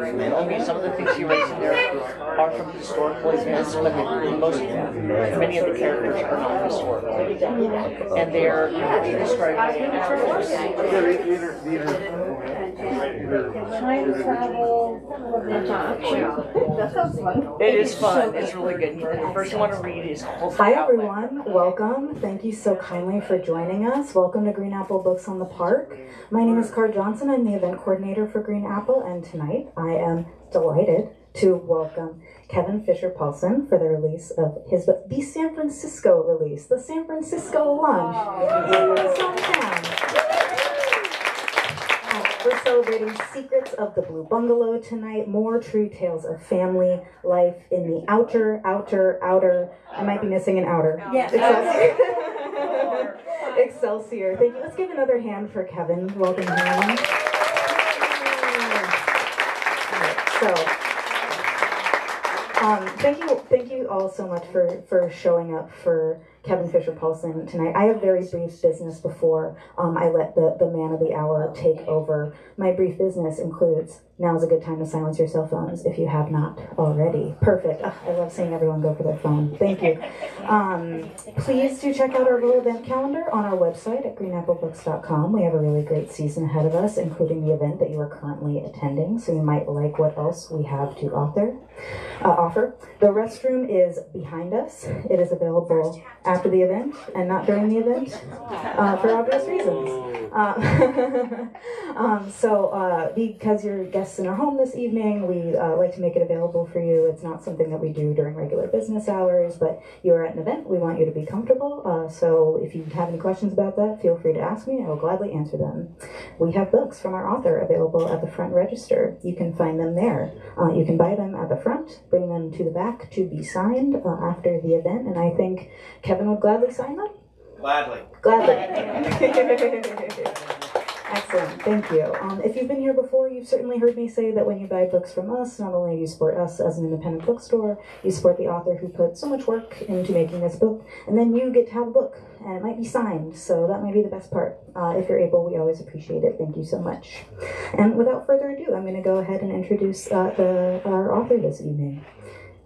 And okay, some of the things he writes in there are from historical events, but many of the characters are not historical. And they're actually described time travel. That sounds fun. It is fun. It's really good. The first one I want to read is called Hi everyone, welcome. Thank you so kindly for joining us. Welcome to Green Apple Books on the Park. My name is Car Johnson. I'm the event coordinator for Green Apple, and tonight I am delighted to welcome Kevin Fisher-Paulson for the release of his book, the San Francisco release, the San Francisco Lunch. We're celebrating Secrets of the Blue Bungalow tonight. More true tales of family life in the outer. I might be missing an outer. Yes. Excelsior. Thank you. Let's give another hand for Kevin. Welcome home. Thank you all so much for showing up for Kevin Fisher-Paulson tonight. I have very brief business before I let the man of the hour take over. My brief business includes, now's a good time to silence your cell phones if you have not already. Perfect. I love seeing everyone go for their phone. Thank you. Please do check out our little event calendar on our website at greenapplebooks.com. We have a really great season ahead of us, including the event that you are currently attending, so you might like what else we have to offer. The restroom is behind us. It is available after the event and not during the event for obvious reasons. Because you're guests in our home this evening, we like to make it available for you. It's not something that we do during regular business hours, but you're at an event. We want you to be comfortable. So if you have any questions about that, feel free to ask me. I will gladly answer them. We have books from our author available at the front register. You can find them there. You can buy them at the front, bring them to the back to be signed after the event, and I think Kevin would gladly sign them? Gladly. Excellent, thank you. If you've been here before, you've certainly heard me say that when you buy books from us, not only do you support us as an independent bookstore, you support the author who put so much work into making this book, and then you get to have a book, and it might be signed, so that might be the best part. If you're able, we always appreciate it. Thank you so much. And without further ado, I'm going to go ahead and introduce our author this evening.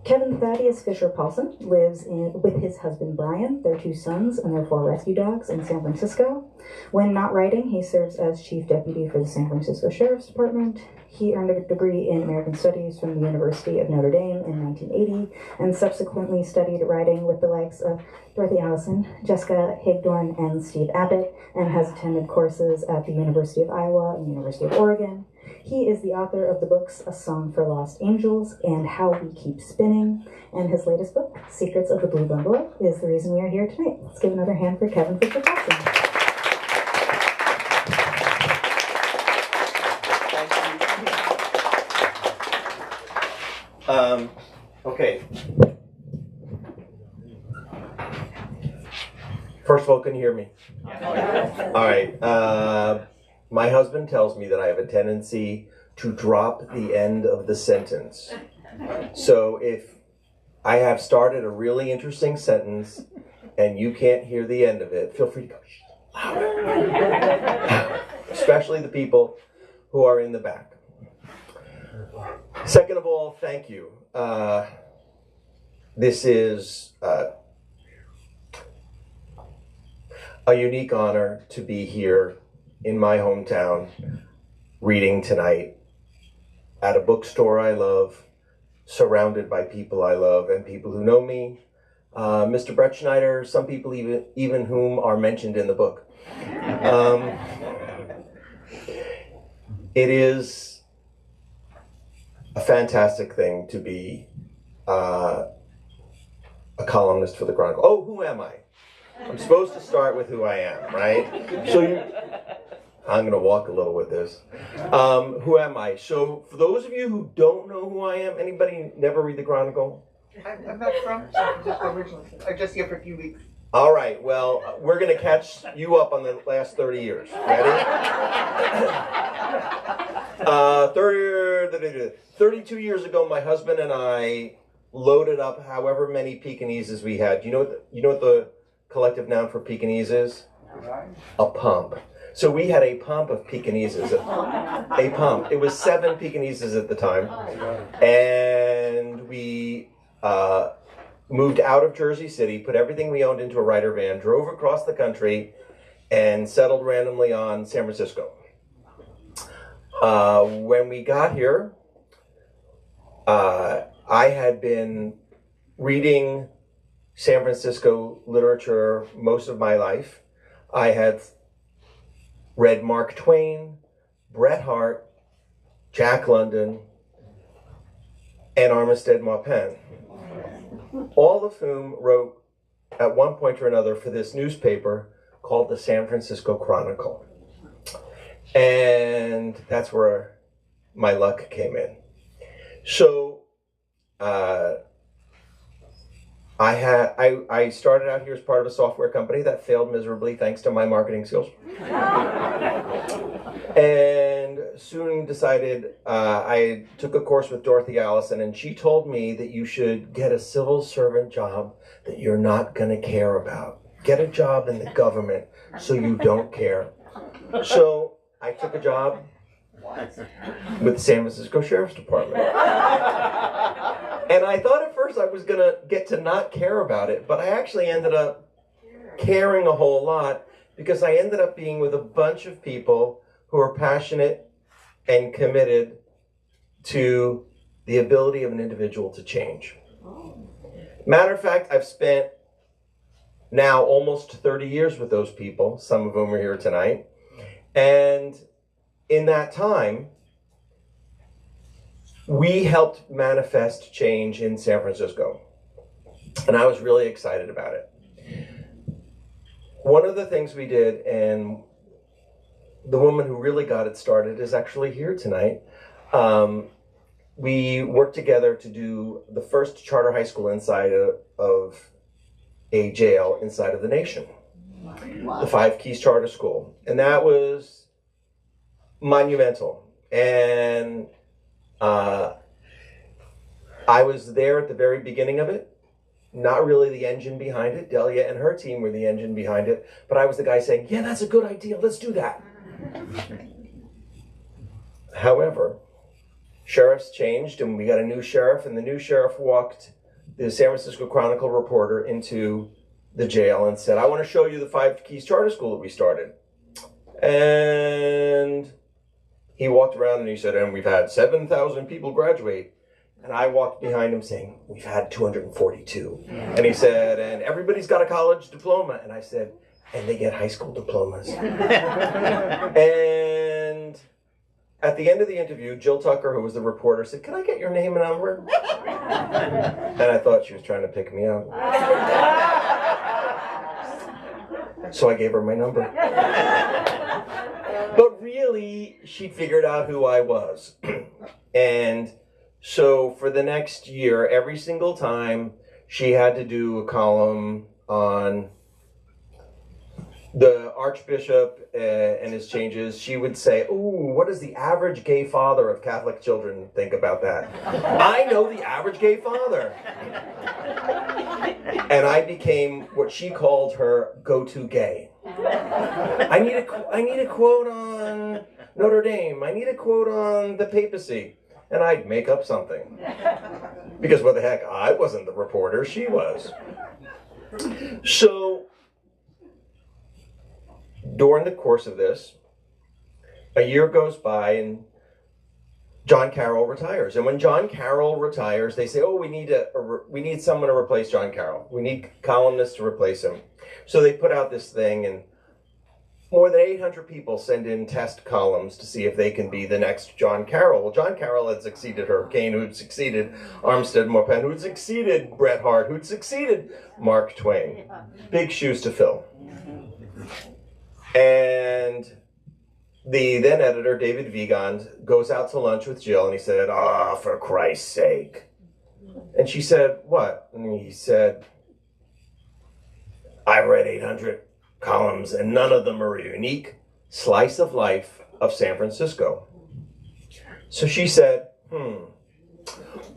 Kevin Thaddeus Fisher-Paulson lives with his husband Brian, their 2 sons, and their 4 rescue dogs in San Francisco. When not writing, he serves as chief deputy for the San Francisco Sheriff's Department. He earned a degree in American Studies from the University of Notre Dame in 1980, and subsequently studied writing with the likes of Dorothy Allison, Jessica Hagedorn, and Steve Abbott, and has attended courses at the University of Iowa and the University of Oregon. He is the author of the books A Song for Lost Angels and How We Keep Spinning, and his latest book, Secrets of the Blue Bungalow, is the reason we are here tonight. Let's give another hand for Kevin Fisher-Paulson. Okay. First of all, can you hear me? All right. My husband tells me that I have a tendency to drop the end of the sentence. So if I have started a really interesting sentence and you can't hear the end of it, feel free to go louder. Especially the people who are in the back. Second of all, thank you. This is a unique honor to be here in my hometown reading tonight at a bookstore I love, surrounded by people I love and people who know me. Mr. Brett Schneider, some people even whom are mentioned in the book. It is a fantastic thing to be a columnist for the Chronicle. Oh, who am I? I'm supposed to start with who I am, right? I'm going to walk a little with this. Who am I? So, for those of you who don't know who I am, anybody never read the Chronicle? I'm not from San Francisco originally. I'm just here for a few weeks. All right, well, we're going to catch you up on the last 30 years. Ready? 32 years ago, my husband and I loaded up however many Pekinese we had. You know what the collective noun for Pekingese is? A pump. So we had a pomp of Pekingeses. A pomp. It was 7 Pekingeses at the time. And we moved out of Jersey City, put everything we owned into a Ryder van, drove across the country, and settled randomly on San Francisco. When we got here, I had been reading San Francisco literature most of my life. I had read Mark Twain, Bret Harte, Jack London, and Armistead Maupin, all of whom wrote at one point or another for this newspaper called the San Francisco Chronicle. And that's where my luck came in. So I started out here as part of a software company that failed miserably thanks to my marketing skills. And soon decided, I took a course with Dorothy Allison, and she told me that you should get a civil servant job that you're not going to care about. Get a job in the government so you don't care. So I took a job with the San Francisco Sheriff's Department. And I thought at first I was going to get to not care about it, but I actually ended up caring a whole lot because I ended up being with a bunch of people who are passionate and committed to the ability of an individual to change. Matter of fact, I've spent now almost 30 years with those people, some of whom are here tonight. And in that time, we helped manifest change in San Francisco. And I was really excited about it. One of the things we did, and the woman who really got it started is actually here tonight. We worked together to do the first charter high school inside of a jail inside of the nation. Wow. The Five Keys Charter School. And that was monumental. And I was there at the very beginning of it. Not really the engine behind it. Delia and her team were the engine behind it. But I was the guy saying, yeah, that's a good idea. Let's do that. However, sheriffs changed and we got a new sheriff, and the new sheriff walked the San Francisco Chronicle reporter into the jail and said, I want to show you the Five Keys Charter School that we started. And he walked around and he said, and we've had 7,000 people graduate. And I walked behind him saying, we've had 242. And he said, and everybody's got a college diploma. And I said, and they get high school diplomas. And at the end of the interview, Jill Tucker, who was the reporter, said, can I get your name and number? And I thought she was trying to pick me out. So I gave her my number. But really, she figured out who I was. And so for the next year, every single time she had to do a column on the Archbishop and his changes, she would say, ooh, what does the average gay father of Catholic children think about that? I know the average gay father. And I became what she called her go-to gay. I need a quote on Notre Dame. I need a quote on the papacy. And I'd make up something. Because what the heck, I wasn't the reporter, she was. So, during the course of this, a year goes by and John Carroll retires. And when John Carroll retires, they say, oh, we need someone to replace John Carroll. We need columnists to replace him. So they put out this thing, and more than 800 people send in test columns to see if they can be the next John Carroll. Well, John Carroll had succeeded Herb Caen, who had succeeded Armistead Maupin, who had succeeded Bret Harte, who had succeeded Mark Twain. Big shoes to fill. And the then editor, David Wiegand, goes out to lunch with Jill, and he said, for Christ's sake. And she said, what? And he said, I read 800 columns, and none of them are a unique slice of life of San Francisco. So she said,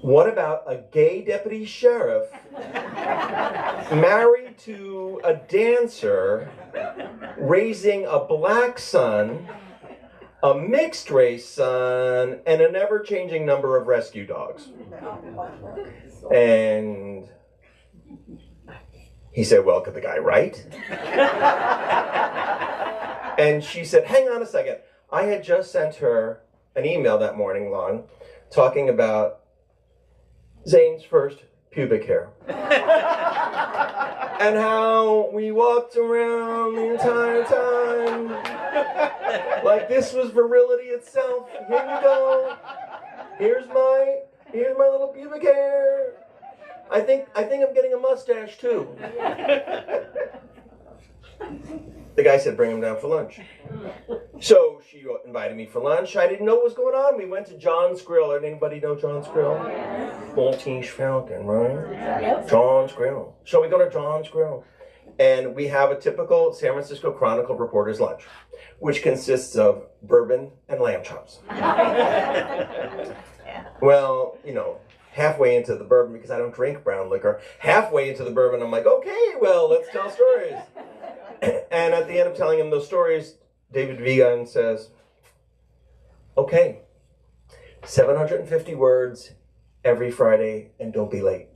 What about a gay deputy sheriff married to a dancer, raising a black son, a mixed race son, and an ever-changing number of rescue dogs? And he said, well, could the guy write? And she said, hang on a second. I had just sent her an email that morning, Lon, talking about Zane's first pubic hair. And how we walked around the entire time like this was virility itself. Here you go. Here's my little pubic hair. I think I'm getting a mustache too. The guy said, bring him down for lunch. So she invited me for lunch. I didn't know what was going on. We went to John's Grill. Anybody know John's Grill? Maltese Falcon, right? John's Grill. So we go to John's Grill. And we have a typical San Francisco Chronicle reporter's lunch, which consists of bourbon and lamb chops. Well, you know, halfway into the bourbon, because I don't drink brown liquor, halfway into the bourbon, I'm like, okay, well, let's tell stories. And at the end of telling him those stories, David Vigan says, okay, 750 words every Friday, and don't be late.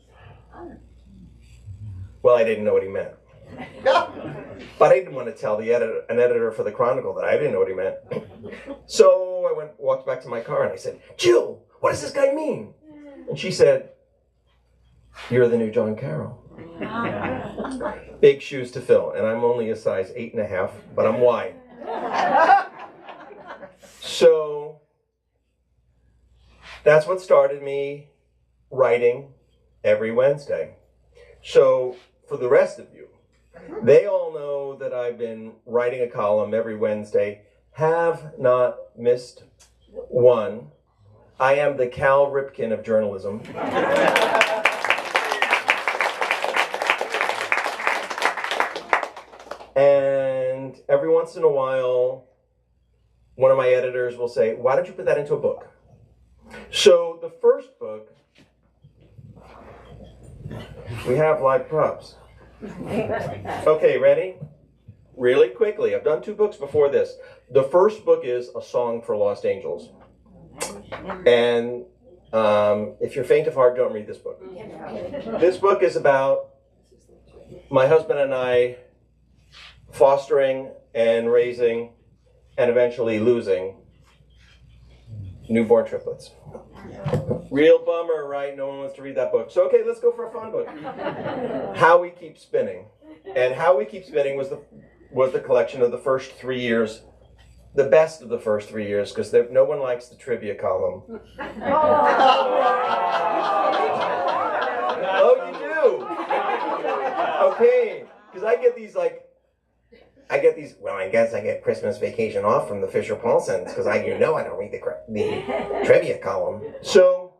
Well, I didn't know what he meant. But I didn't want to tell an editor for the Chronicle that I didn't know what he meant. So I walked back to my car and I said, Jill, what does this guy mean? And she said, you're the new John Carroll. Big shoes to fill, and I'm only a size 8.5, but I'm wide. So that's what started me writing every Wednesday. So for the rest of you, they all know that I've been writing a column every Wednesday, have not missed one. I am the Cal Ripken of journalism. And every once in a while, one of my editors will say, why don't you put that into a book? So the first book, we have live props. Okay, ready? Really quickly. I've done 2 books before this. The first book is A Song for Lost Angels. And if you're faint of heart, don't read this book. This book is about my husband and I fostering and raising and eventually losing newborn triplets. Real bummer, right? No one wants to read that book. So, okay, let's go for a fun book. How We Keep Spinning. And How We Keep Spinning was the collection of the first 3 years, the best of the first 3 years, because no one likes the trivia column. Oh, you do? Okay, because I get these, well, I guess I get Christmas vacation off from the Fisher-Paulsons, because I don't read the trivia column. So,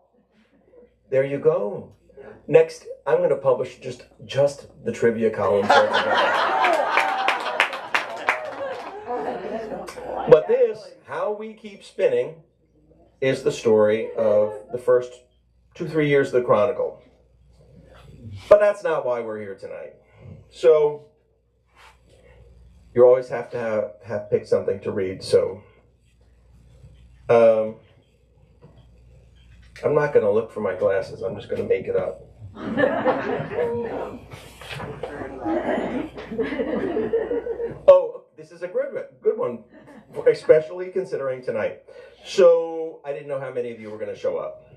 there you go. Next, I'm going to publish just the trivia column. But this, How We Keep Spinning, is the story of the first 2-3 years of the Chronicle. But that's not why we're here tonight. So, you always have to have picked something to read. So, I'm not going to look for my glasses. I'm just going to make it up. Oh, this is a good one, especially considering tonight. So, I didn't know how many of you were going to show up.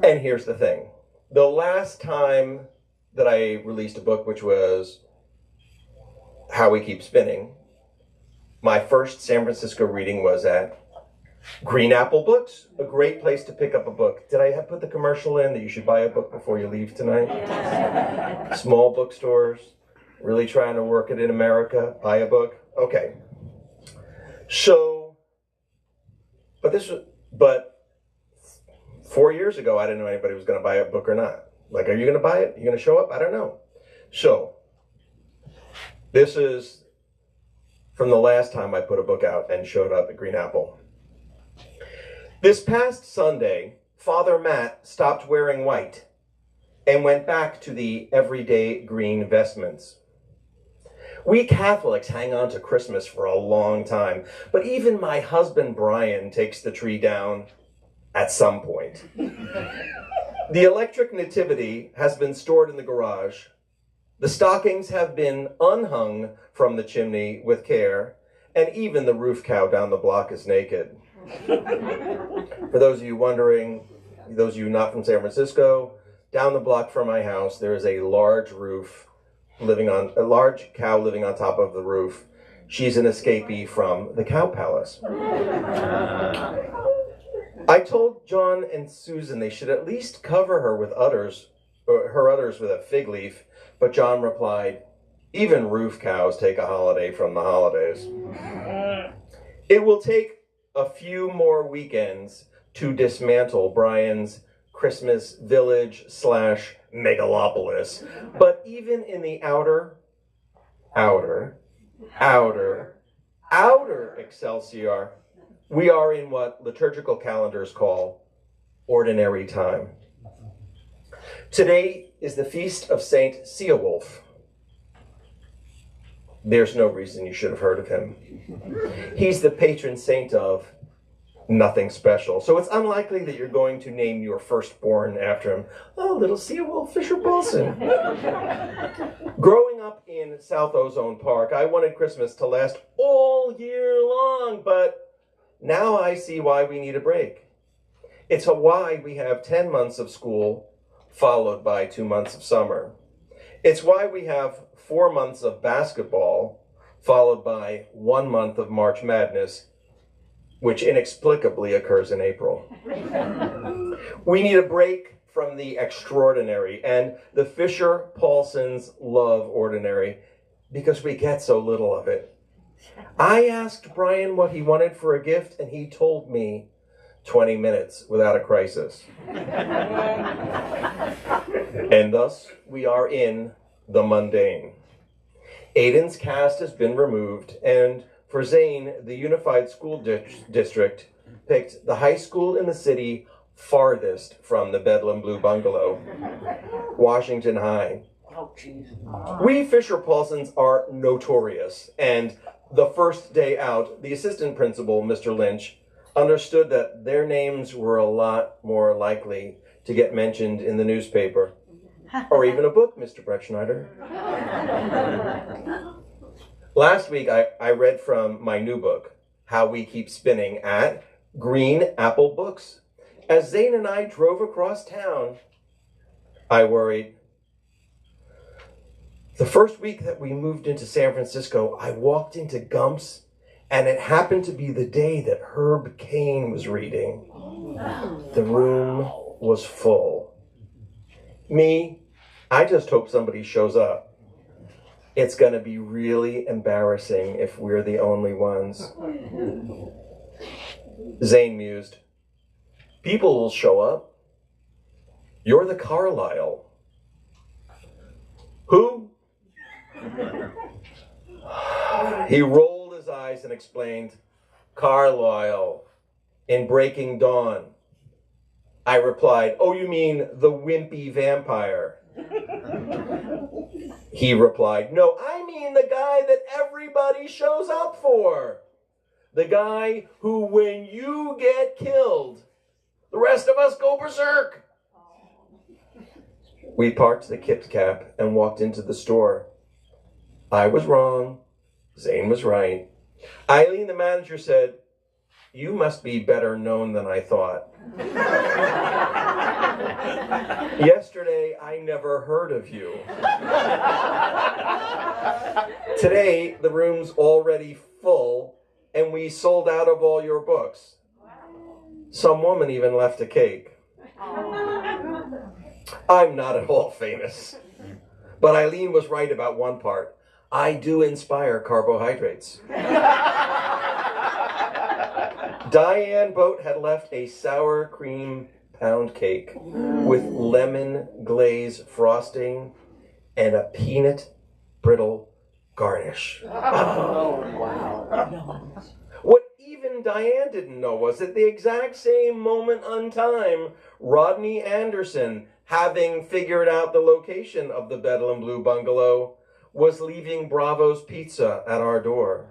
And here's the thing. The last time that I released a book, which was How We Keep Spinning, my first San Francisco reading was at Green Apple Books, a great place to pick up a book. Did I put the commercial in that you should buy a book before you leave tonight? Small bookstores, really trying to work it in America, buy a book. Okay. So, but 4 years ago, I didn't know anybody was going to buy a book or not. Like, are you going to buy it? Are you going to show up? I don't know. So, this is from the last time I put a book out and showed up at Green Apple. This past Sunday, Father Matt stopped wearing white and went back to the everyday green vestments. We Catholics hang on to Christmas for a long time, but even my husband Brian takes the tree down at some point. The electric nativity has been stored in the garage. The stockings have been unhung from the chimney with care, and even the roof cow down the block is naked. For those of you wondering, those of you not from San Francisco, down the block from my house, there is a large cow living on top of the roof. She's an escapee from the Cow Palace. I told John and Susan they should at least cover her udders with a fig leaf, but John replied, "Even roof cows take a holiday from the holidays." It will take a few more weekends to dismantle Brian's Christmas village / megalopolis, but even in the outer Excelsior, we are in what liturgical calendars call ordinary time. Today is the feast of Saint Ceolwulf. There's no reason you should have heard of him. He's the patron saint of nothing special, so it's unlikely that you're going to name your firstborn after him. Oh, little Ceolwulf Fisher-Paulson. Growing up in South Ozone Park, I wanted Christmas to last all year long, but now I see why we need a break. It's why we have 10 months of school followed by 2 months of summer. It's why we have 4 months of basketball followed by 1 month of March Madness, which inexplicably occurs in April. We need a break from the extraordinary, and the Fisher-Paulsons love ordinary because we get so little of it. I asked Brian what he wanted for a gift, and he told me 20 minutes without a crisis. And thus, we are in the mundane. Aiden's cast has been removed, and for Zane, the Unified School District picked the high school in the city farthest from the Bedlam Blue Bungalow, Washington High. Oh, jeez. We Fisher-Paulsons are notorious, and the first day out, the assistant principal, Mr. Lynch, understood that their names were a lot more likely to get mentioned in the newspaper, or even a book, Mr. Brettschneider. Last week, I read from my new book, How We Keep Spinning, at Green Apple Books. As Zane and I drove across town, I worried. The first week that we moved into San Francisco, I walked into Gump's, and it happened to be the day that Herb Cain was reading. The room was full. Me, I just hope somebody shows up. It's going to be really embarrassing if we're the only ones. Zane mused. People will show up. You're the Carlisle. Who? He rolled his eyes and explained, Carlisle, in Breaking Dawn. I replied, oh, you mean the wimpy vampire? He replied, no, I mean the guy that everybody shows up for. The guy who, when you get killed, the rest of us go berserk. We parked the Kit Cap and walked into the store. I was wrong. Zane was right. Eileen, the manager, said, you must be better known than I thought. Yesterday, I never heard of you. Today, the room's already full, and we sold out of all your books. Some woman even left a cake. I'm not at all famous. But Eileen was right about one part. I do inspire carbohydrates. Diane Boat had left a sour cream pound cake with lemon glaze frosting and a peanut brittle garnish. Oh, wow. What even something Diane didn't know was at the exact same moment on time, Rodney Anderson, having figured out the location of the Bedlam Blue Bungalow, was leaving Bravo's Pizza at our door.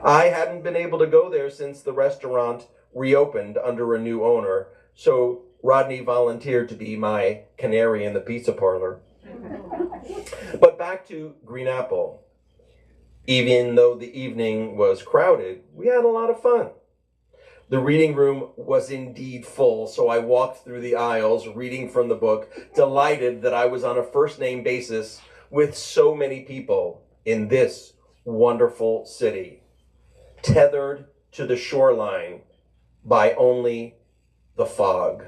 I hadn't been able to go there since the restaurant reopened under a new owner, so Rodney volunteered to be my canary in the pizza parlor. But back to Green Apple. Even though the evening was crowded, we had a lot of fun. The reading room was indeed full, so I walked through the aisles reading from the book, delighted that I was on a first-name basis with so many people in this wonderful city, tethered to the shoreline by only the fog.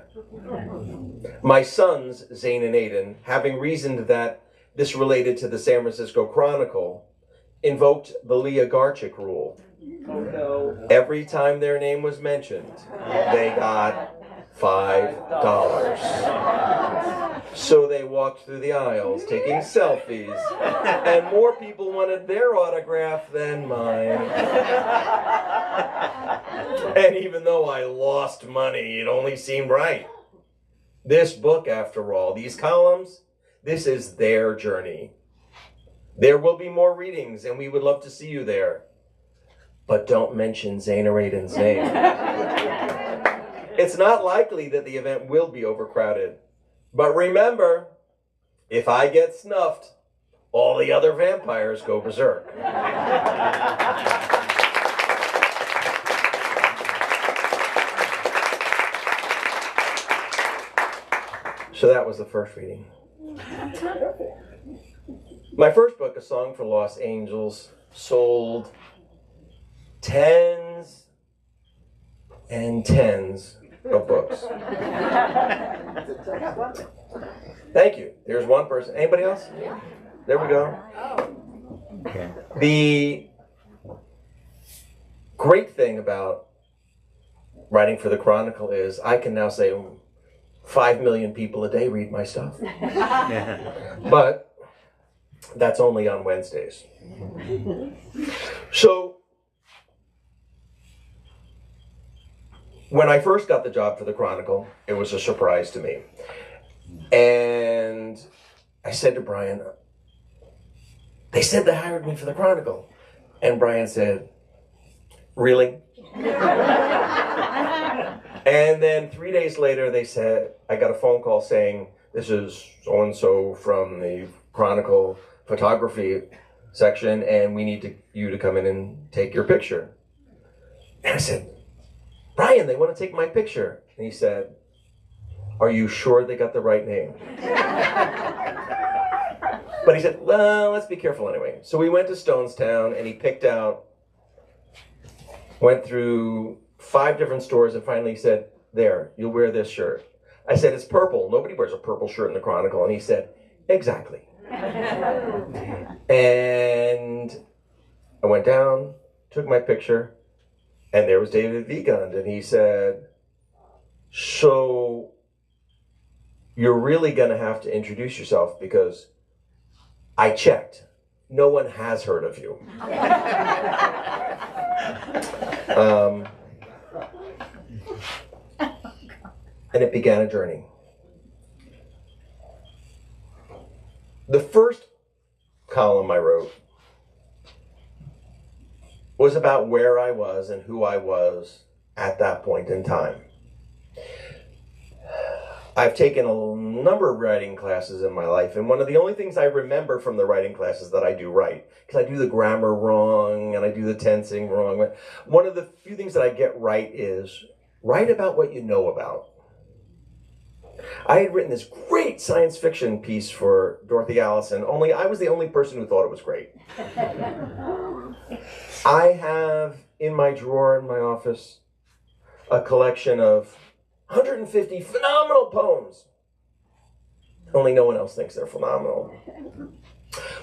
My sons, Zane and Aiden, having reasoned that this related to the San Francisco Chronicle, invoked the Leah Garchik rule. Every time their name was mentioned, they got $5. So they walked through the aisles taking selfies, and more people wanted their autograph than mine. And even though I lost money, it only seemed right. This book, after all, these columns, this is their journey. There will be more readings, and we would love to see you there. But don't mention Zane or Aiden's name. It's not likely that the event will be overcrowded. But remember, if I get snuffed, all the other vampires go berserk. So that was the first reading. My first book, A Song for Lost Angels, sold tens and tens of books. Thank you. There's one person. Anybody else? There we go. The great thing about writing for the Chronicle is I can now say 5 million people a day read my stuff. But that's only on Wednesdays. So when I first got the job for the Chronicle, it was a surprise to me. And I said to Brian, they said they hired me for the Chronicle. And Brian said, really? And then 3 days later, they said, I got a phone call saying, this is so-and-so from the Chronicle photography section, and we need you to come in and take your picture. And I said, Brian, they want to take my picture. And he said, are you sure they got the right name? But he said, well, let's be careful anyway. So we went to Stonestown, and he picked out, went through 5 different stores, and finally said, there, you'll wear this shirt. I said, it's purple. Nobody wears a purple shirt in the Chronicle. And he said, exactly. And I went down, took my picture, and there was David Wiegand, and he said, so you're really going to have to introduce yourself because I checked. No one has heard of you. And it began a journey. The first column I wrote was about where I was and who I was at that point in time. I've taken a number of writing classes in my life, and one of the only things I remember from the writing classes that I do right, because I do the grammar wrong and I do the tensing wrong. One of the few things that I get right is write about what you know about. I had written this great science fiction piece for Dorothy Allison, only I was the only person who thought it was great. I have in my drawer in my office a collection of 150 phenomenal poems. Only no one else thinks they're phenomenal.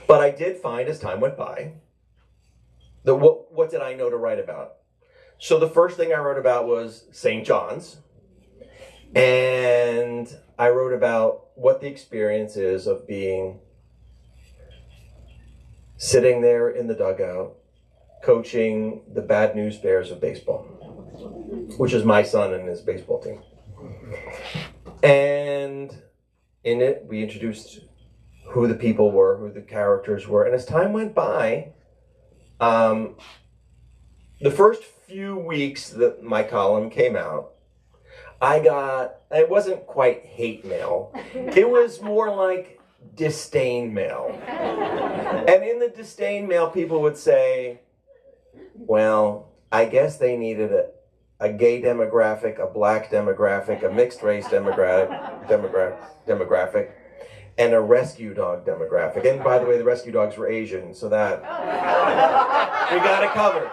But I did find, as time went by, that what did I know to write about? So the first thing I wrote about was St. John's. And I wrote about what the experience is of being sitting there in the dugout coaching the Bad News Bears of baseball, which is my son and his baseball team. And in it, we introduced who the people were, who the characters were. And as time went by, the first few weeks that my column came out, it wasn't quite hate mail. It was more like disdain mail. And in the disdain mail, people would say, well, I guess they needed a gay demographic, a black demographic, a mixed race demographic, and a rescue dog demographic. And by the way, the rescue dogs were Asian, so that we got it covered.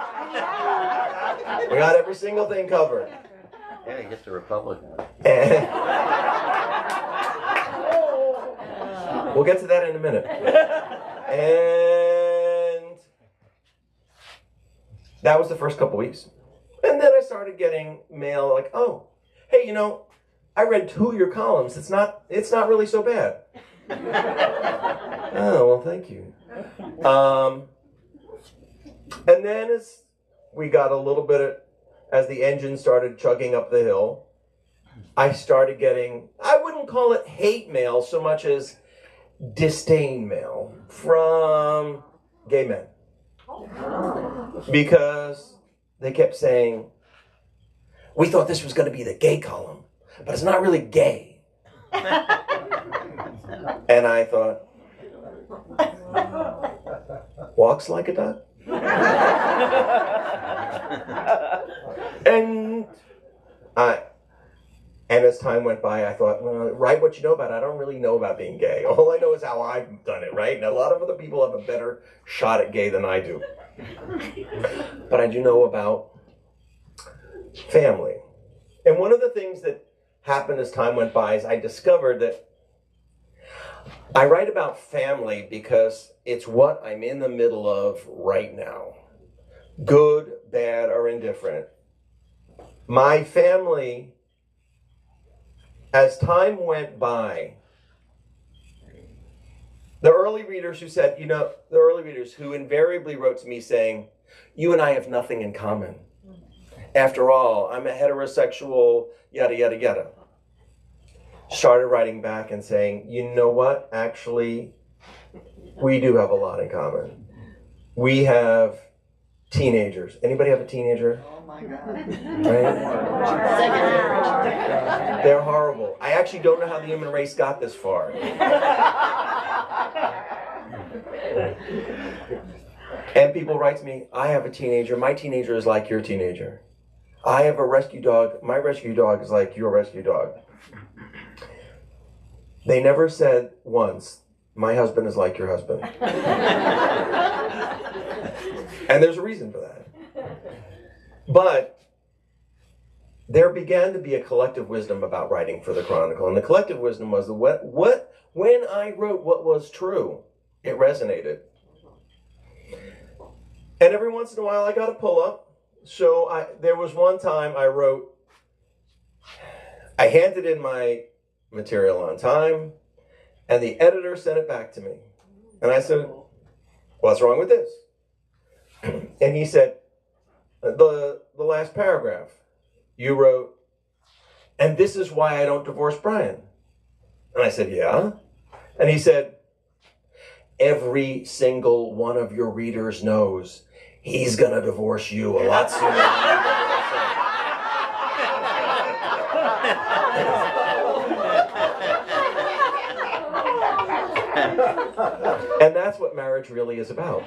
We got every single thing covered. Yeah, you get the Republican. And we'll get to that in a minute. And that was the first couple weeks. And then I started getting mail like, oh, hey, I read 2 of your columns. It's not really so bad. Oh, well, thank you. And then as we got a little bit, as the engine started chugging up the hill, I started getting, I wouldn't call it hate mail so much as disdain mail from gay men. Because they kept saying, we thought this was going to be the gay column, but it's not really gay. And I thought, walks like a duck? And as time went by, I thought, well, write what you know about it. I don't really know about being gay. All I know is how I've done it, right? And a lot of other people have a better shot at gay than I do. But I do know about family. And one of the things that happened as time went by is I discovered that I write about family because it's what I'm in the middle of right now. Good, bad, or indifferent. My family, as time went by, the early readers who said, the early readers who invariably wrote to me saying, you and I have nothing in common. After all, I'm a heterosexual, yada, yada, yada. Started writing back and saying, you know what? Actually, we do have a lot in common. We have teenagers. Anybody have a teenager? Oh my God. Right? They're horrible. I actually don't know how the human race got this far. And people write to me, I have a teenager. My teenager is like your teenager. I have a rescue dog. My rescue dog is like your rescue dog. They never said once, my husband is like your husband. And there's a reason for that. But there began to be a collective wisdom about writing for the Chronicle. And the collective wisdom was when I wrote what was true, it resonated. And every once in a while I got a pull-up. So there was one time I handed in my material on time, and the editor sent it back to me. And I said, what's wrong with this? And he said, the last paragraph, you wrote, and this is why I don't divorce Brian. And I said, yeah? And he said, every single one of your readers knows he's going to divorce you a lot sooner than you divorce him. And that's what marriage really is about.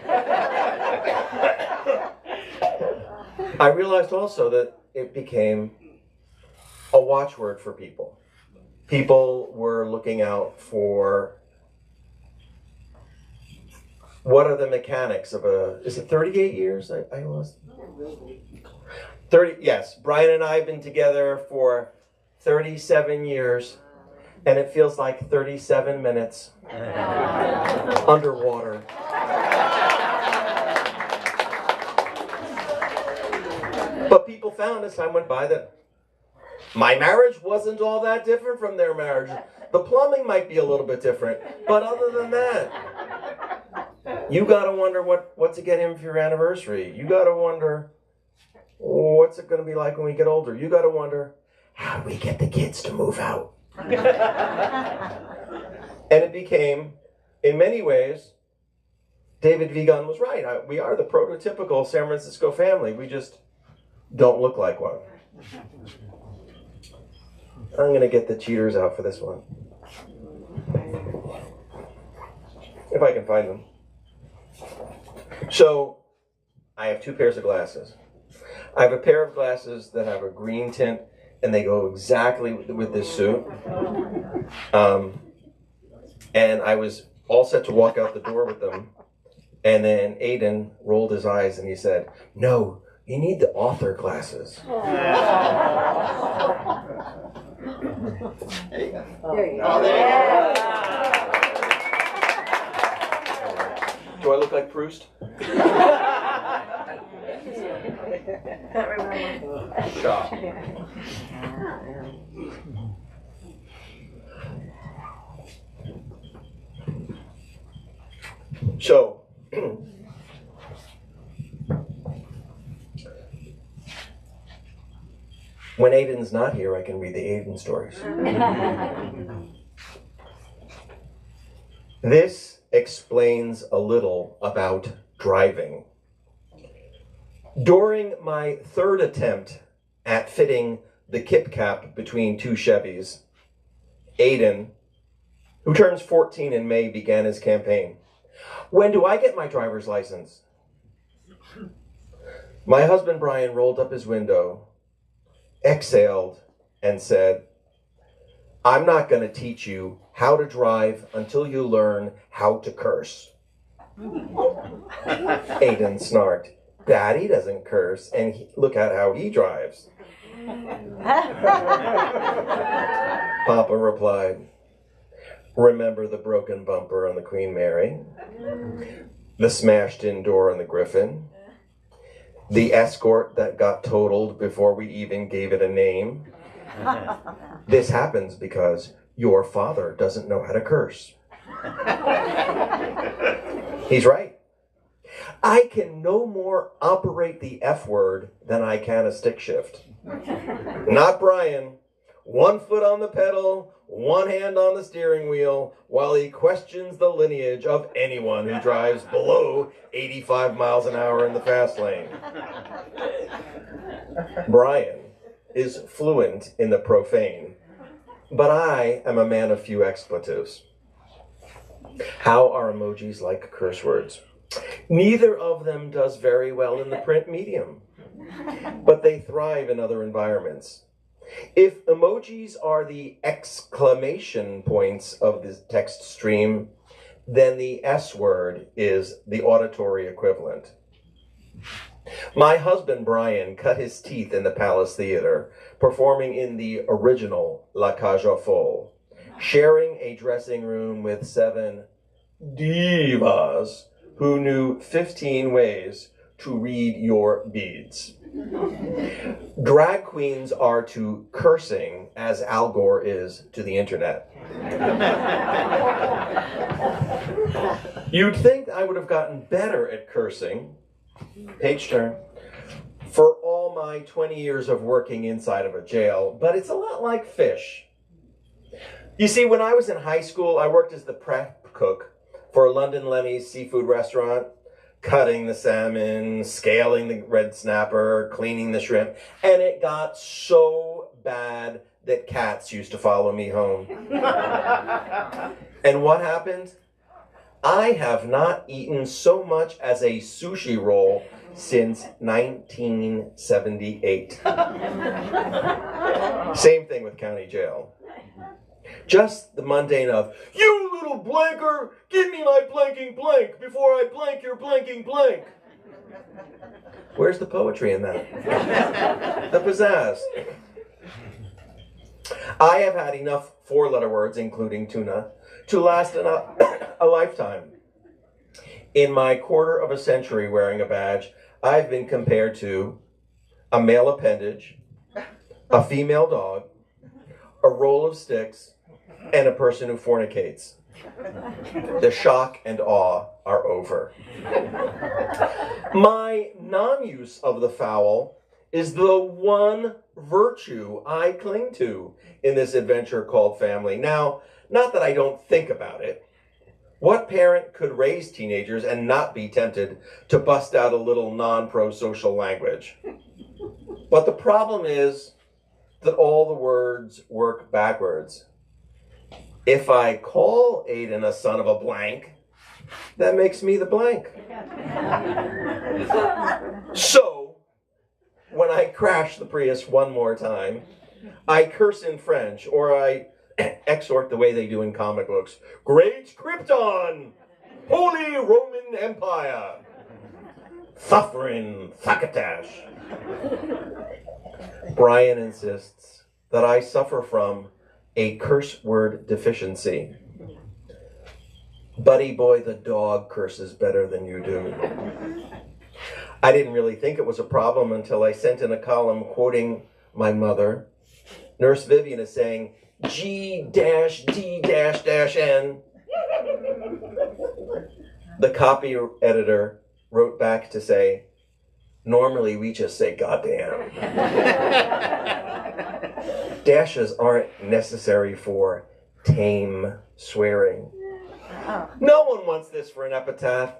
I realized also that it became a watchword for people. People were looking out for what are the mechanics of is it 38 years? I lost 30, yes. Brian and I have been together for 37 years, and it feels like 37 minutes underwater. But people found as time went by that my marriage wasn't all that different from their marriage. The plumbing might be a little bit different, but other than that, You gotta wonder what to get him for your anniversary. You gotta wonder what's it gonna be like when we get older. You gotta wonder, how do we get the kids to move out? And it became, in many ways, David Vigan was right. We are the prototypical San Francisco family. We just don't look like one. I'm gonna get the cheaters out for this one. If I can find them. So, I have two pairs of glasses. I have a pair of glasses that have a green tint, and they go exactly with this suit. And I was all set to walk out the door with them, and then Aiden rolled his eyes and he said, "No, you need the author glasses." There you go. Oh, there you go. Do I look like Proust? Shaw. So, when Aiden's not here, I can read the Aiden stories. This explains a little about driving. During my third attempt at fitting the kip cap between two Chevys, Aiden, who turns 14 in May, began his campaign. When do I get my driver's license? My husband Brian rolled up his window, exhaled, and said, "I'm not going to teach you how to drive until you learn how to curse." Aiden snarked, "Daddy doesn't curse, and look at how he drives." Papa replied, "Remember the broken bumper on the Queen Mary? The smashed-in door on the Griffin? The Escort that got totaled before we even gave it a name? This happens because your father doesn't know how to curse." He's right. I can no more operate the F word than I can a stick shift. Not Brian. 1 foot on the pedal, 1 hand on the steering wheel, while he questions the lineage of anyone who drives below 85 miles an hour in the fast lane. Brian is fluent in the profane, but I am a man of few expletives. How are emojis like curse words? Neither of them does very well in the print medium, but they thrive in other environments. If emojis are the exclamation points of the text stream, then the S word is the auditory equivalent. My husband Brian cut his teeth in the Palace Theater, performing in the original La Cage aux Folles, sharing a dressing room with 7 divas who knew 15 ways to read your beads. Drag queens are to cursing as Al Gore is to the internet. You'd think I would have gotten better at cursing, page turn, for all my 20 years of working inside of a jail, but it's a lot like fish. You see, when I was in high school, I worked as the prep cook for London Lenny's seafood restaurant, cutting the salmon, scaling the red snapper, cleaning the shrimp, and it got so bad that cats used to follow me home. And what happened? I have not eaten so much as a sushi roll since 1978. Same thing with county jail. Just the mundane of, "You little blanker, give me my blanking blank before I blank your blanking blank." Where's the poetry in that? The pizzazz. I have had enough 4-letter words, including tuna, to last a lifetime. In my quarter of a century wearing a badge, I've been compared to a male appendage, a female dog, a roll of sticks, and a person who fornicates. The shock and awe are over. My non-use of the foul is the one virtue I cling to in this adventure called family. Now, not that I don't think about it. What parent could raise teenagers and not be tempted to bust out a little non-pro-social language? But the problem is that all the words work backwards. If I call Aiden a son of a blank, that makes me the blank. So, when I crash the Prius one more time, I curse in French, or I exhort the way they do in comic books. Great Krypton! Holy Roman Empire! Thufferin Thakatash! Brian insists that I suffer from a curse word deficiency. Buddy boy the dog curses better than you do. I didn't really think it was a problem until I sent in a column quoting my mother. Nurse Vivian is saying, G-D-N. The copy editor wrote back to say, normally we just say goddamn. Dashes aren't necessary for tame swearing. No one wants this for an epitaph.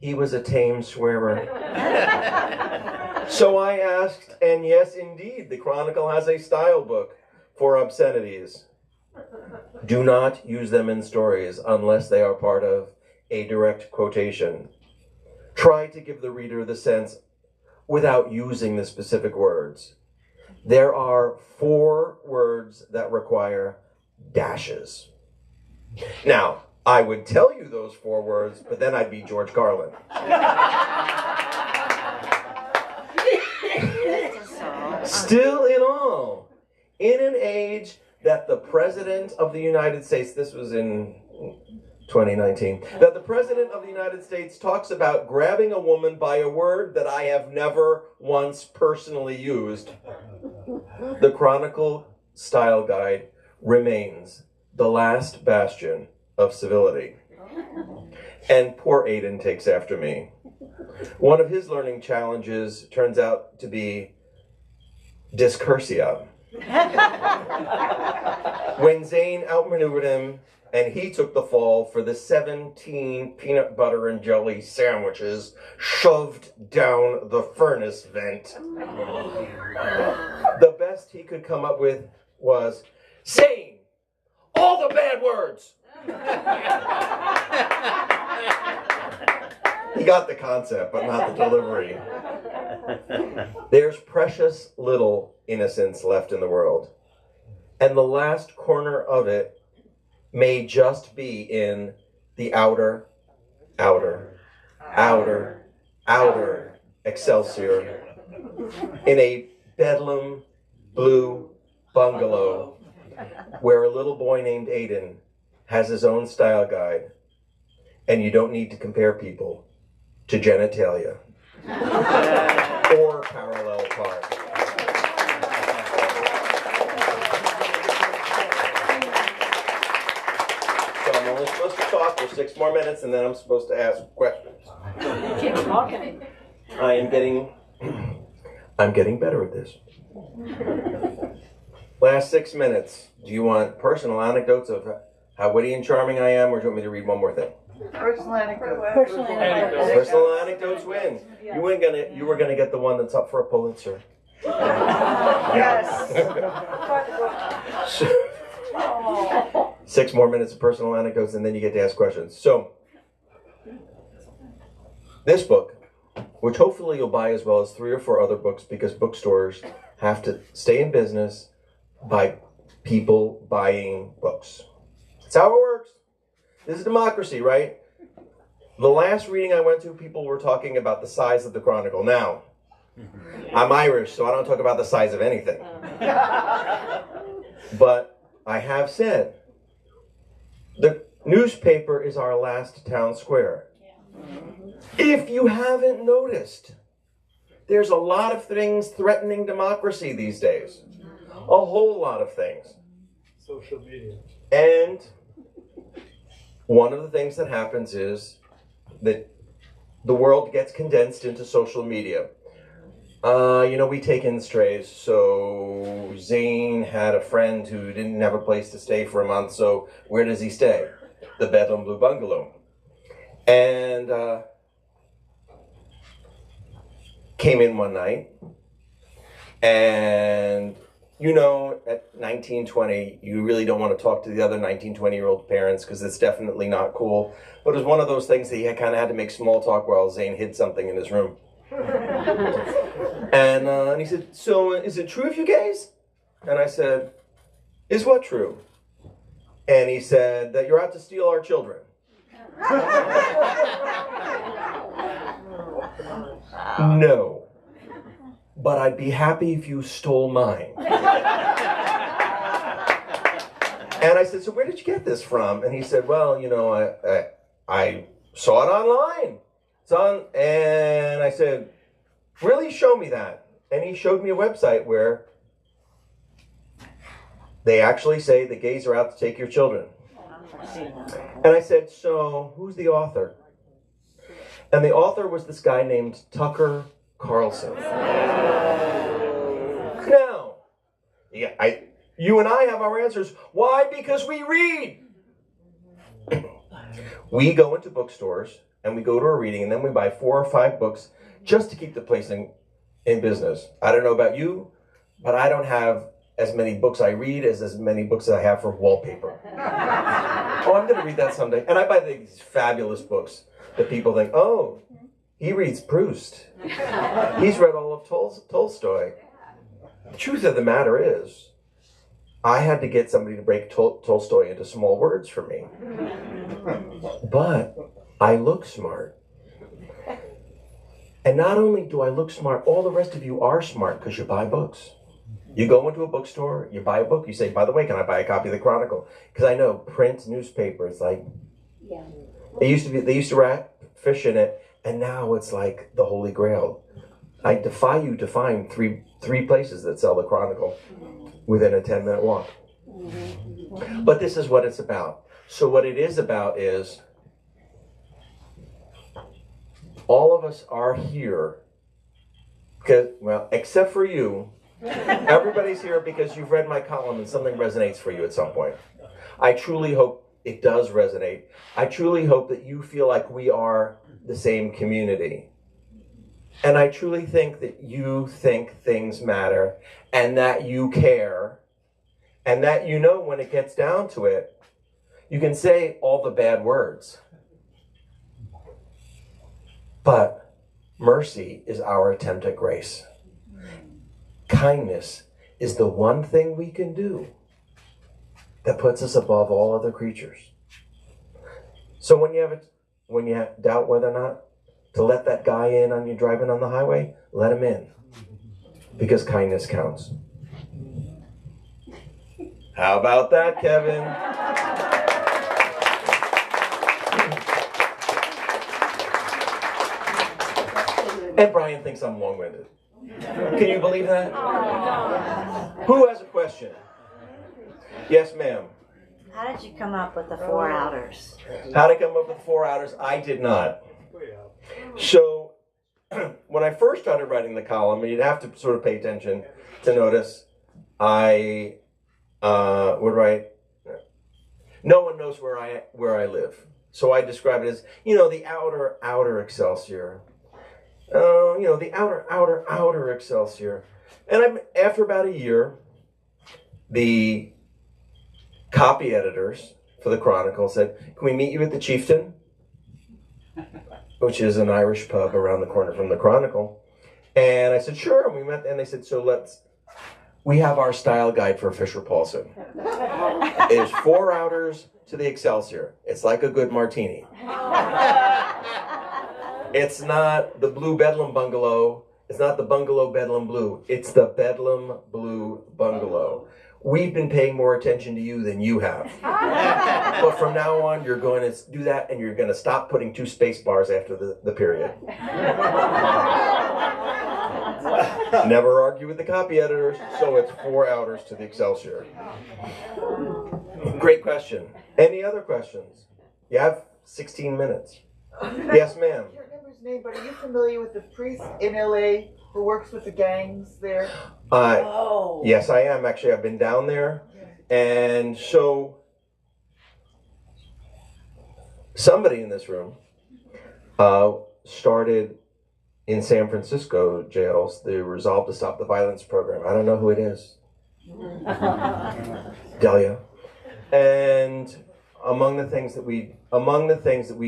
He was a tame swearer. So I asked, and yes, indeed, the Chronicle has a style book for obscenities. Do not use them in stories unless they are part of a direct quotation. Try to give the reader the sense without using the specific words. There are 4 words that require dashes. Now, I would tell you those 4 words, but then I'd be George Carlin. Still in all, in an age that the President of the United States, this was in 2019, that the President of the United States talks about grabbing a woman by a word that I have never once personally used, the Chronicle Style Guide remains the last bastion of civility. And poor Aiden takes after me. One of his learning challenges turns out to be discursia. When Zane outmaneuvered him and he took the fall for the 17 peanut butter and jelly sandwiches shoved down the furnace vent, the best he could come up with was, Zane, all the bad words. He got the concept, but not the delivery. There's precious little innocence left in the world. And the last corner of it may just be in the outer Excelsior, in a Bedlam Blue Bungalow, where a little boy named Aiden has his own style guide, and you don't need to compare people to genitalia or parallel park. So I'm only supposed to talk for 6 more minutes, and then I'm supposed to ask questions. Keep talking. I'm getting better at this. Last 6 minutes. Do you want personal anecdotes of how witty and charming I am, or do you want me to read one more thing? Personal anecdote. Personal anecdotes win. You were gonna get the one that's up for a Pulitzer. Yes. 6 more minutes of personal anecdotes, and then you get to ask questions. So, this book, which hopefully you'll buy as well as 3 or 4 other books, because bookstores have to stay in business by people buying books. That's how it works. This is democracy, right? The last reading I went to, people were talking about the size of the Chronicle. Now, I'm Irish, so I don't talk about the size of anything. But I have said, the newspaper is our last town square. If you haven't noticed, there's a lot of things threatening democracy these days. A whole lot of things. Social media. And one of the things that happens is that the world gets condensed into social media. We take in strays. So Zane had a friend who didn't have a place to stay for a month, so where does he stay? The Bedlam Blue Bungalow. And came in one night, and at 19, 20, you really don't want to talk to the other 19, 20-year-old parents because it's definitely not cool. But it was one of those things that you kind of had to make small talk while Zane hid something in his room. And he said, so is it true of you guys? And I said, is what true? And he said, that you're out to steal our children. No. But I'd be happy if you stole mine. And I said, so where did you get this from? And he said, well, I saw it online. It's on, and I said, really, show me that. And he showed me a website where they actually say the gays are out to take your children. And I said, so who's the author? And the author was this guy named Tucker Carlson. Now, you and I have our answers. Why? Because we read. We go into bookstores and we go to a reading and then we buy 4 or 5 books just to keep the place in business. I don't know about you, but I don't have as many books I read as many books as I have for wallpaper. Oh, I'm going to read that someday. And I buy these fabulous books that people think, oh, he reads Proust. He's read all of Tolstoy. The truth of the matter is, I had to get somebody to break Tolstoy into small words for me. But I look smart. And not only do I look smart, all the rest of you are smart because you buy books. You go into a bookstore, you buy a book, you say, by the way, can I buy a copy of the Chronicle? Because I know print newspapers, they used to wrap fish in it, and now it's like the Holy Grail. I defy you to find three places that sell the Chronicle within a 10-minute walk. But this is what it's about. So what it is about is all of us are here because, well, except for you, everybody's here because you've read my column and something resonates for you at some point. I truly hope it does resonate. I truly hope that you feel like we are the same community. And I truly think that you think things matter and that you care and that when it gets down to it, you can say all the bad words. But mercy is our attempt at grace. Kindness is the one thing we can do that puts us above all other creatures. So when you doubt whether or not to let that guy in on you driving on the highway, let him in. Because kindness counts. How about that, Kevin? And Brian thinks I'm long-winded. Can you believe that? Who has a question? Yes, ma'am. How did you come up with the 4 outers? How to come up with 4 outers? I did not. So, when I first started writing the column, you'd have to sort of pay attention to notice I would write, no one knows where I live. So I describe it as, the outer Excelsior. The outer Excelsior. And after about a year, the copy editors for the Chronicle said, can we meet you at the Chieftain? Which is an Irish pub around the corner from the Chronicle. And I said, sure. And we met, and they said, we have our style guide for Fisher-Paulson. There's 4 outers to the Excelsior. It's like a good martini. It's not the Blue Bedlam Bungalow. It's not the Bungalow Bedlam Blue. It's the Bedlam Blue Bungalow. We've been paying more attention to you than you have. But from now on, you're going to do that, and you're going to stop putting 2 space bars after the period. Never argue with the copy editors, so it's 4 outers to the Excelsior. Great question. Any other questions? You have 16 minutes. Yes, ma'am. I can't remember his name, but are you familiar with the priest in LA who works with the gangs there? Oh. Yes, I am. Actually, I've been down there. And so somebody in this room started in San Francisco jails the Resolve to Stop the Violence program. I don't know who it is. Delia. And among the things that we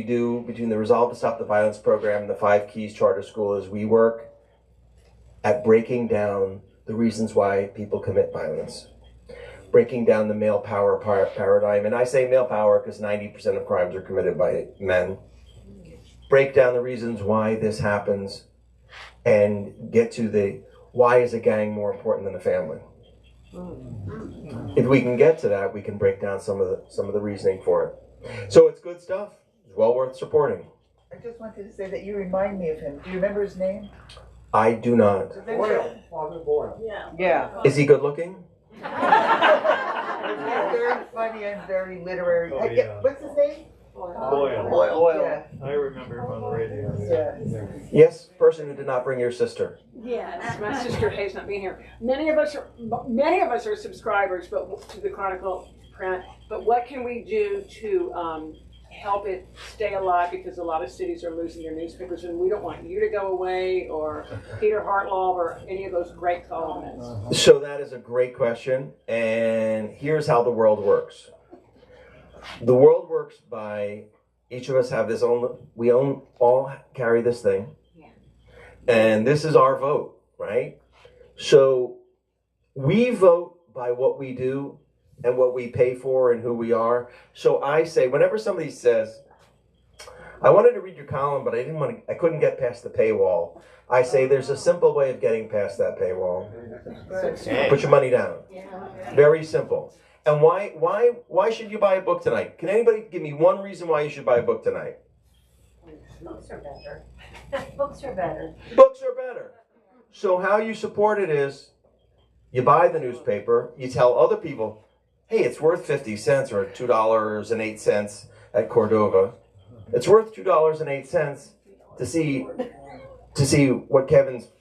do between the Resolve to Stop the Violence program and the 5 Keys Charter School is we work at breaking down the reasons why people commit violence. Breaking down the male power paradigm. And I say male power because 90% of crimes are committed by men. Break down the reasons why this happens and get to the why is a gang more important than a family. If we can get to that, we can break down some of the reasoning for it. So it's good stuff. It's well worth supporting. I just wanted to say that you remind me of him. Do you remember his name? I do not. Father Boyle. Yeah. Is he good looking? He's very funny and very literary. Oh, yeah. What's his name? Boyle. Yeah. I remember him on the radio. Yeah. Yes, person who did not bring your sister. Yes, my sister hates not being here. Many of us are subscribers, but to the Chronicle print. But what can we do to help it stay alive? Because a lot of cities are losing their newspapers, and we don't want you to go away, or Peter Hartlaub, or any of those great columnists. So that is a great question, and here's how the world works. The world works by each of us have this own. We all carry this thing, and this is our vote, right? So we vote by what we do and what we pay for and who we are. So I say, whenever somebody says, "I wanted to read your column, but I couldn't get past the paywall," I say, "There's a simple way of getting past that paywall. Put your money down." Very simple. And why should you buy a book tonight? Can anybody give me one reason why you should buy a book tonight? Books are better. Books are better. Books are better. So how you support it is you buy the newspaper, you tell other people, hey, it's worth 50 cents or $2.08 at Cordova. It's worth $2.08 to see what Kevin's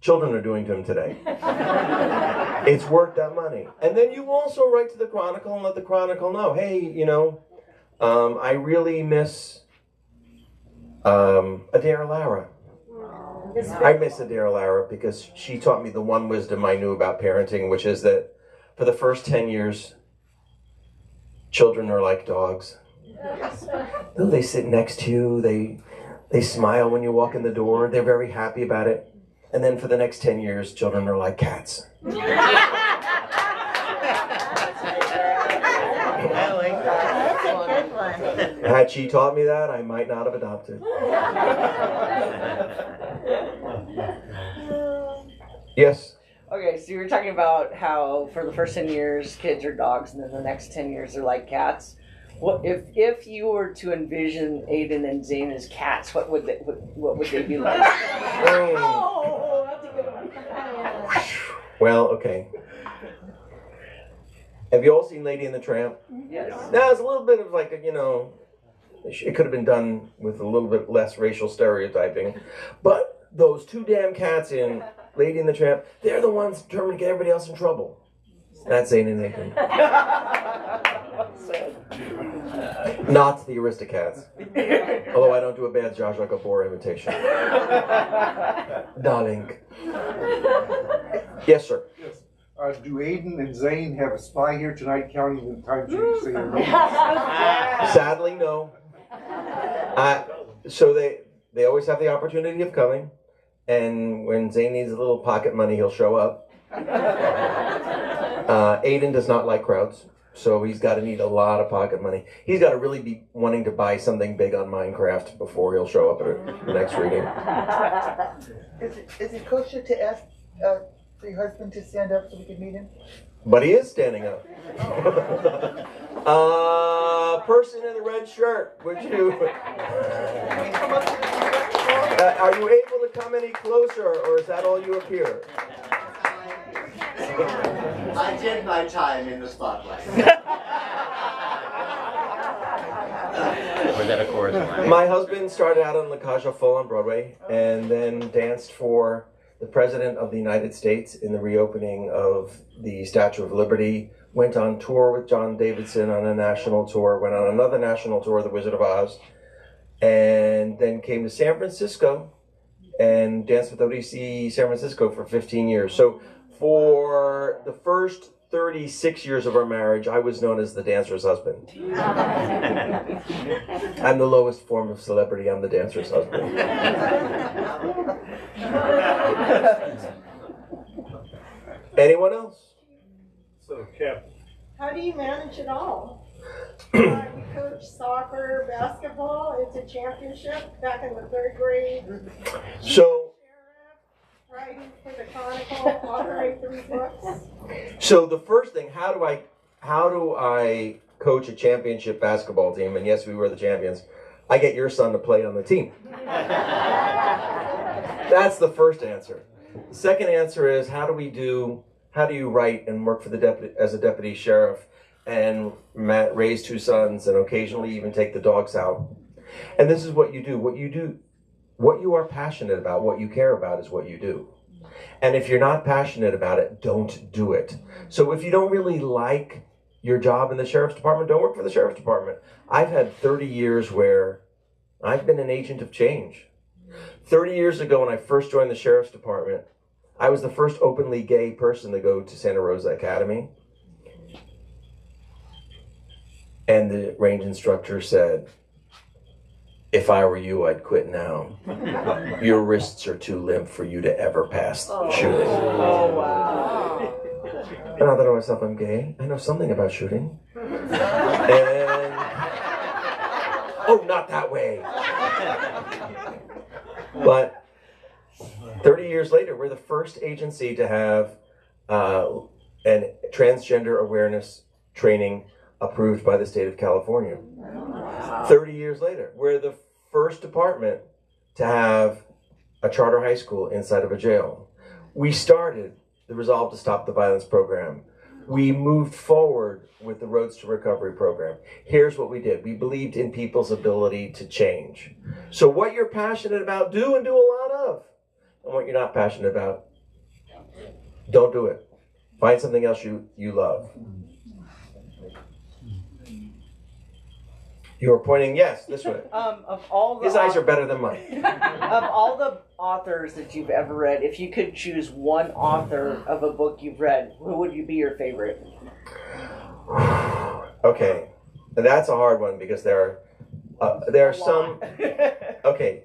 children are doing to him today. It's worth that money. And then you also write to the Chronicle and let the Chronicle know, hey, I really miss Adair Lara. I miss Adair Lara because she taught me the one wisdom I knew about parenting, which is that for the first 10 years, children are like dogs. They sit next to you, they smile when you walk in the door, they're very happy about it. And then for the next 10 years, children are like cats. That's a good one. Had she taught me that, I might not have adopted. Yes? Okay, so you were talking about how for the first 10 years kids are dogs and then the next 10 years they're like cats. What if you were to envision Aiden and Zane as cats, what would they be like? Oh, that's a good one. Well, okay. Have you all seen Lady and the Tramp? Yes. Now, it's a little bit of like, it could have been done with a little bit less racial stereotyping. But those two damn cats in Lady and the Tramp, they're the ones determined to get everybody else in trouble. That's Zane and Nathan. Not the Aristocats. Although I don't do a bad Zsa Zsa Gabor imitation. Darling. Yes, sir. Yes. Do Aiden and Zane have a spy here tonight counting the times you say your name? Sadly, no. So they always have the opportunity of coming. And when Zane needs a little pocket money, he'll show up. Aiden does not like crowds. So he's got to need a lot of pocket money. He's got to really be wanting to buy something big on Minecraft before he'll show up at the next reading. Is it kosher to ask for your husband to stand up so we can meet him? But he is standing up. Person in the red shirt, would you? Are you able to come any closer, or is that all you appear? I did my time in the spotlight. that a chorus line? My husband started out on La Cage aux Folles on Broadway and then danced for the President of the United States in the reopening of the Statue of Liberty, went on tour with John Davidson on a national tour, went on another national tour, The Wizard of Oz, and then came to San Francisco and danced with ODC San Francisco for 15 years. So for the first 36 years of our marriage, I was known as the dancer's husband. I'm the lowest form of celebrity. I'm the dancer's husband. Anyone else? So, Cap, How do you manage it all? You coach soccer, basketball, it's a championship back in the 3rd grade. So, Writing for the Chronicle, authoring 3 books. so the first thing, how do I coach a championship basketball team? And yes, we were the champions. I get your son to play on the team. That's the first answer. The second answer is how do you write and work for the as a deputy sheriff and raise 2 sons and occasionally even take the dogs out? And this is what you do. What you are passionate about, what you care about is what you do. And if you're not passionate about it, don't do it. So if you don't really like your job in the sheriff's department, don't work for the sheriff's department. I've had 30 years where I've been an agent of change. 30 years ago when I first joined the sheriff's department, I was the first openly gay person to go to Santa Rosa Academy. And the range instructor said, if I were you, I'd quit now. Your wrists are too limp for you to ever pass shooting. Oh, wow. And I thought to myself, I'm gay. I know something about shooting. And, oh, not that way. But 30 years later, we're the first agency to have an transgender awareness training approved by the state of California. 30 years later, we're the first department to have a charter high school inside of a jail. We started the Resolve to Stop the Violence program. We moved forward with the Roads to Recovery program. Here's what we did. We believed in people's ability to change. So what you're passionate about, do and do a lot of. And what you're not passionate about, don't do it. Find something else you love. You were pointing, yes, this way. Of all the His eyes are better than mine. of all the authors that you've ever read, if you could choose one author of a book you've read, who would you be your favorite? Okay, and that's a hard one because there are some. Okay,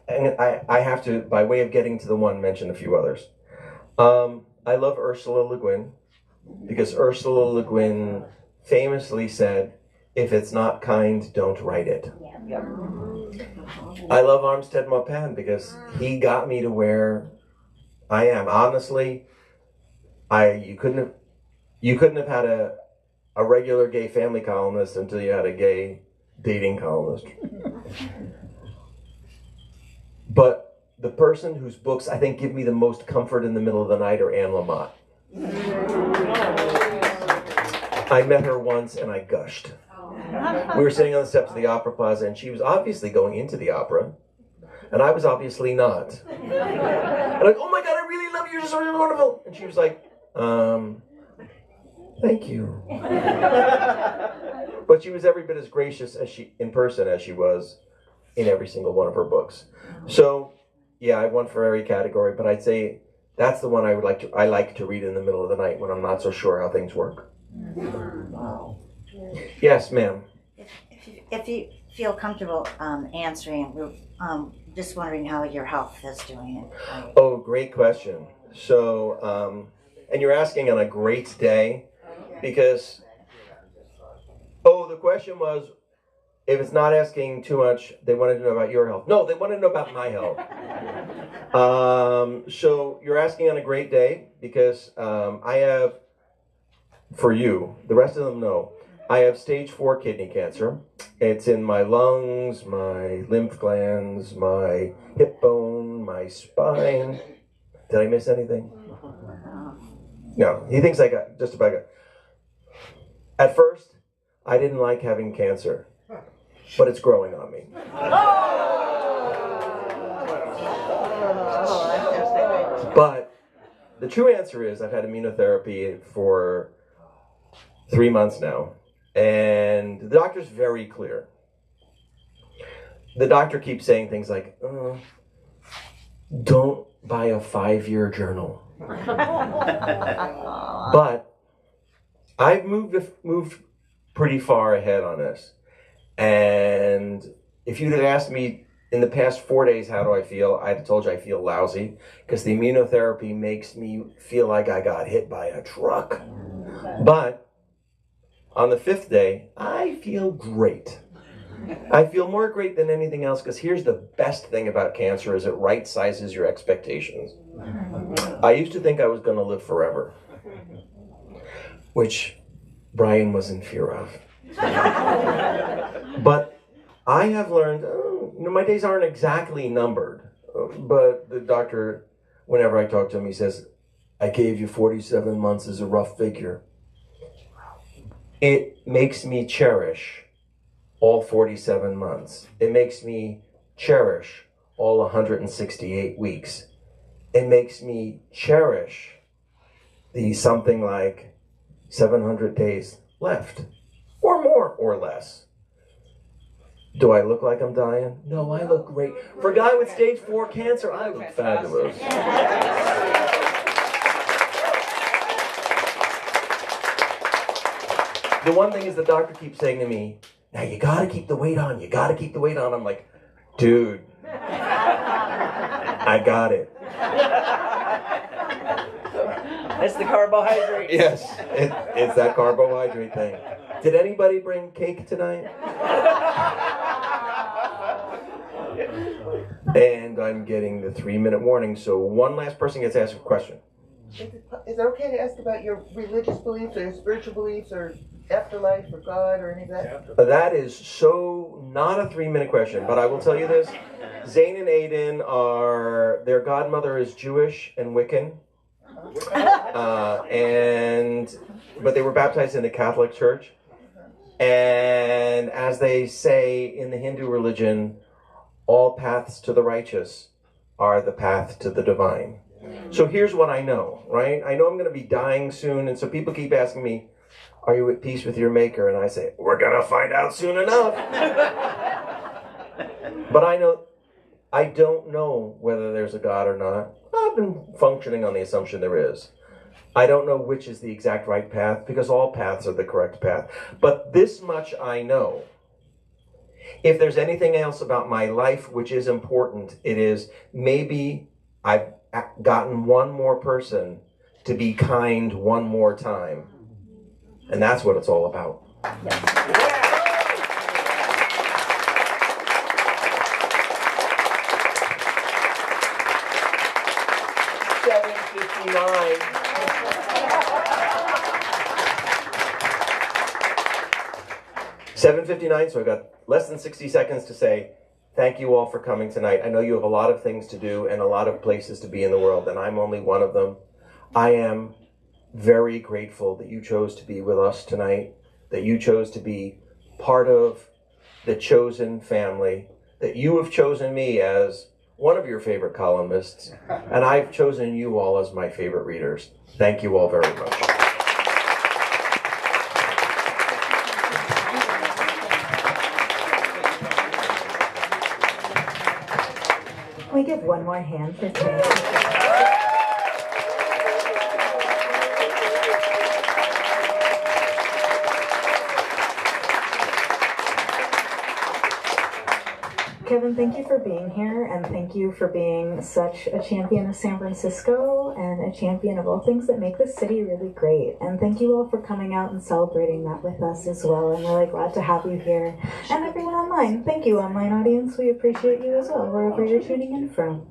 and I have to, by way of getting to the one, mention a few others. I love Ursula Le Guin because Ursula Le Guin famously said, if it's not kind, don't write it. Yep. I love Armstead Maupin because he got me to where I am. Honestly, you couldn't have had a regular gay family columnist until you had a gay dating columnist. But the person whose books I think give me the most comfort in the middle of the night are Anne Lamott. I met her once and I gushed. We were sitting on the steps of the Opera Plaza and she was obviously going into the opera and I was obviously not. And like, oh my God, I really love you, you're just so wonderful. And she was like, thank you. But she was every bit as gracious as in person as she was in every single one of her books. So yeah, I won for every category, but I'd say that's the one I like to read in the middle of the night when I'm not so sure how things work. Wow. Yes, ma'am. If you feel comfortable answering, we're just wondering how your health is doing. Oh, great question. So, and you're asking on a great day because, the question was, if it's not asking too much, they wanted to know about your health. No, they wanted to know about my health. So you're asking on a great day because I have, for you, the rest of them know, I have stage 4 kidney cancer. It's in my lungs, my lymph glands, my hip bone, my spine. Did I miss anything? No, he thinks I got just about got. At first, I didn't like having cancer. but it's growing on me. But the true answer is I've had immunotherapy for 3 months now, and the doctor's very clear. The doctor keeps saying things like, don't buy a 5-year journal. But I've moved pretty far ahead on this. And if you'd have asked me in the past 4 days, how do I feel? I'd have told you I feel lousy because the immunotherapy makes me feel like I got hit by a truck. But on the 5th day, I feel great. I feel more great than anything else because here's the best thing about cancer is it right sizes your expectations. I used to think I was going to live forever, which Brian was in fear of. But I have learned, my days aren't exactly numbered, but the doctor, whenever I talk to him, he says, I gave you 47 months as a rough figure. It makes me cherish all 47 months. It makes me cherish all 168 weeks. It makes me cherish the something like 700 days left, or more or less. Do I look like I'm dying? No, I look great. For a guy with stage 4 cancer, I look fabulous. The one thing is the doctor keeps saying to me, now you gotta keep the weight on, you gotta keep the weight on. I'm like, dude, I got it. It's the carbohydrate. Yes, it's that carbohydrate thing. Did anybody bring cake tonight? And I'm getting the 3-minute warning, so one last person gets asked a question. Is it okay to ask about your religious beliefs or your spiritual beliefs or afterlife or God or any of that? That is so not a 3-minute question, but I will tell you this. Zane and Aiden their godmother is Jewish and Wiccan. But they were baptized in the Catholic Church. And as they say in the Hindu religion, all paths to the righteous are the path to the divine. So here's what I know, right? I know I'm going to be dying soon, and so people keep asking me, are you at peace with your maker? And I say, we're going to find out soon enough. But I don't know whether there's a God or not. I've been functioning on the assumption there is. I don't know which is the exact right path, because all paths are the correct path. But this much I know. If there's anything else about my life which is important, it is maybe I've gotten one more person to be kind one more time. And that's what it's all about. Yeah. 7:59. 7:59, so I've got less than 60 seconds to say thank you all for coming tonight. I know you have a lot of things to do and a lot of places to be in the world, and I'm only one of them. I am very grateful that you chose to be with us tonight, that you chose to be part of the chosen family, that you have chosen me as one of your favorite columnists, and I've chosen you all as my favorite readers. Thank you all very much. Can we give one more hand for Kevin? Kevin, thank you for being here, and thank you for being such a champion of San Francisco and a champion of all things that make this city really great. And thank you all for coming out and celebrating that with us as well. I'm really glad to have you here. And everyone online, thank you, online audience. We appreciate you as well, wherever you're tuning in from.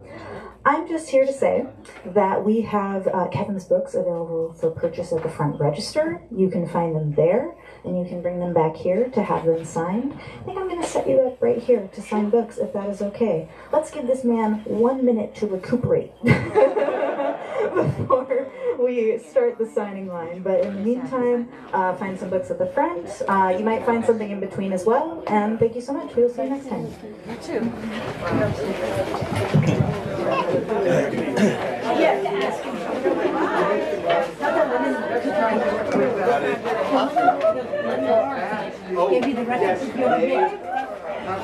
I'm just here to say that we have Kevin's books available for purchase at the front register. You can find them there, and you can bring them back here to have them signed. I think I'm going to set you up right here to sign books, if that is okay. Let's give this man 1 minute to recuperate. before we start the signing line. But in the meantime, find some books at the front. You might find something in between as well. And thank you so much. We'll see you next time. You too. Give you the rest of your bit.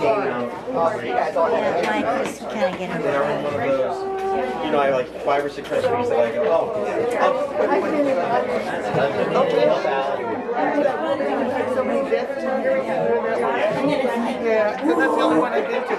Yeah, mine just kind of getting They're one of those, you know, I have like 5 or 6 recipes that I go, oh, So many deaths in here. Yeah, 'cause that's the only one I've been to.